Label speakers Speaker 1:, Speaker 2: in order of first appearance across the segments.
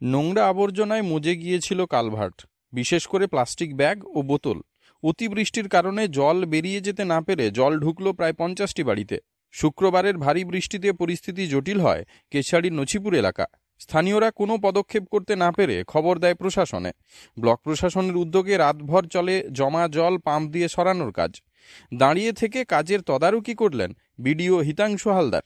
Speaker 1: নোংরা আবর্জনায় মজে গিয়েছিল কালভার্ট, বিশেষ করে প্লাস্টিক ব্যাগ ও বোতল। অতিবৃষ্টির কারণে জল বেরিয়ে যেতে না পেরে জল ঢুকল প্রায় 50টি বাড়িতে। শুক্রবারের ভারী বৃষ্টিতে পরিস্থিতি জটিল হয় কেশাড়ির নছিপুর এলাকা। স্থানীয়রা কোনো পদক্ষেপ করতে না পেরে খবর দেয় প্রশাসনে। ব্লক প্রশাসনের উদ্যোগে রাতভর চলে জমা জল পাম্প দিয়ে সরানোর কাজ। দাঁড়িয়ে থেকে কাজের তদারকি করলেন বিডিও হিতাংশু হালদার।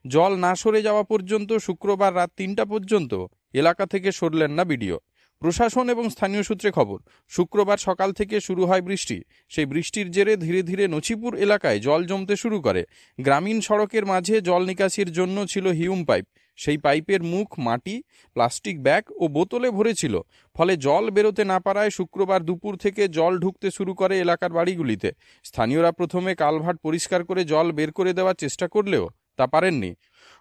Speaker 1: জল না সরে যাওয়া পর্যন্ত শুক্রবার রাত 3টা পর্যন্ত এলাকা থেকে সরলেন না বিডিও। প্রশাসন এবং স্থানীয় সূত্রে খবর, শুক্রবার সকাল থেকে শুরু হয় বৃষ্টি। সেই বৃষ্টির জেরে ধীরে ধীরে নছিপুর এলাকায় জল জমতে শুরু করে। গ্রামীণ সড়কের মাঝে জল নিকাশির জন্য ছিল হিউম পাইপ। সেই পাইপের মুখ মাটি, প্লাস্টিক ব্যাগ ও বোতলে ভরেছিল। ফলে জল বেরোতে না পারায় শুক্রবার দুপুর থেকে জল ঢুকতে শুরু করে এলাকার বাড়িগুলিতে। স্থানীয়রা প্রথমে কালভার্ট পরিষ্কার করে জল বের করে দেওয়ার চেষ্টা করলেও তা পারেননি।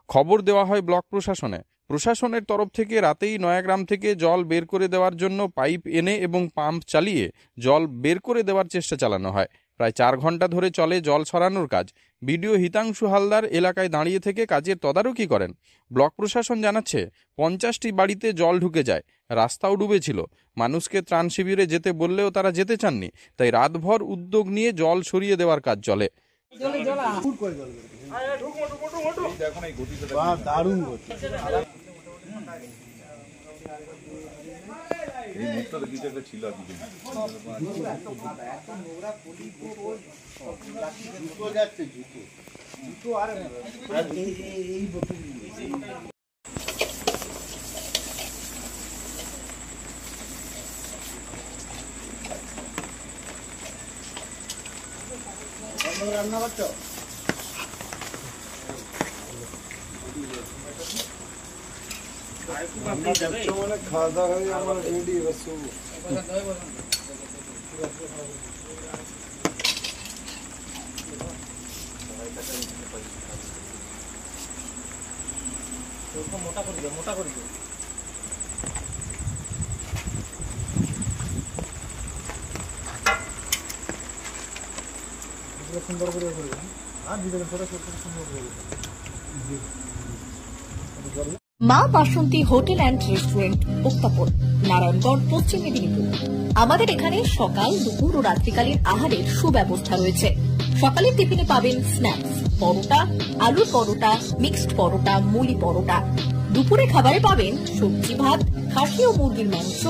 Speaker 1: খবর দেওয়া হয় ব্লক প্রশাসনে। প্রশাসনের তরফ থেকে রাতেই নয়াগ্রাম থেকে জল বের করে দেওয়ার জন্য পাইপ এনে এবং পাম্প চালিয়ে জল বের করে দেওয়ার চেষ্টা চালানো হয়। প্রায় 4 ঘন্টা ধরে চলে জল সরানোর কাজ। বিডিও হিতাংশু হালদার এলাকায় দাঁড়িয়ে থেকে কাজের তদারকি করেন। ব্লক প্রশাসন জানাচ্ছে 50টি বাড়িতে জল ঢুকে যায়, রাস্তাও ডুবেছিল। মানুষকে ত্রাণ শিবিরে যেতে বললেও তারা যেতে চাননি, তাই রাতভর উদ্যোগ নিয়ে জল সরিয়ে দেওয়ার কাজ চলে।
Speaker 2: রান্না করছো? মানে খাওয়া দাওয়া হয়ে আমার রেডি বসু। মোটা করে দিও, মোটা করে দিও। সুন্দর করে করবে, আর ভিডিও ছোট ছোট সুন্দর করে।
Speaker 3: মা বাসন্তী হোটেল অ্যান্ড রেস্টুরেন্ট, উত্তাপন, নারায়ণগড়, পশ্চিম মেদিনীপুর। আমাদের এখানে সকাল, দুপুর ও রাত্রিকালীন আহারের সুব্যবস্থা রয়েছে। সকালের টিফিনে পাবেন স্ন্যাক্স, পরোটা, আলুর পরোটা, মিক্সড পরোটা, মুলি পরোটা। দুপুরে খাবারে পাবেন সবজি ভাত, খাসি ও মুরগির মাংস,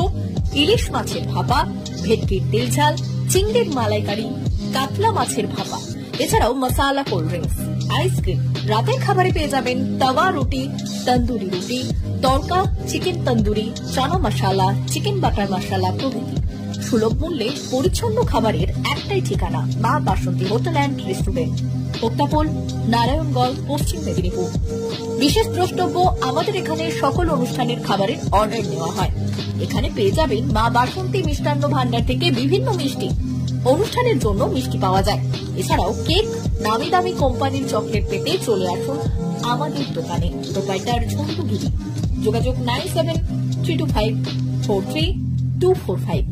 Speaker 3: ইলিশ মাছের ভাপা, ভেটকির তেল ঝাল, চিংড়ির মালাইকারি, কাতলা মাছের ভাপা, এছাড়াও মশালা কোল্ড ড্রিঙ্কস, আইসক্রিম। রাতের খাবারে পেয়ে যাবেন তাওয়া রুটি, তন্দুরি রুটি, তড়কা, চিকেন তন্দুরি, চানা মশালা, চিকেন বাটার মশালা প্রভৃতি। সুলভ মূল্যে পরিচ্ছন্ন খাবারের একটাই ঠিকানা, মা বাসন্তী হোটেল অ্যান্ড রেস্টুরেন্ট, উত্তাপন, নারায়ণগড়, পশ্চিম মেদিনীপুর। বিশেষ দ্রষ্টব্য, আমাদের এখানে সকল অনুষ্ঠানের খাবারের অর্ডার নেওয়া হয়। এখানে পেয়ে যাবেন মা বাসন্তী মিষ্টান্ন ভান্ডার থেকে বিভিন্ন মিষ্টি। অনুষ্ঠানের জন্য মিষ্টি পাওয়া যায়। এছাড়াও কেক, নামি দামি কোম্পানির চকলেট পেতে চলে আসুন আমাদের দোকানে। প্রোপাইটার ঝন্টু গিরি। যোগাযোগ 9732543245।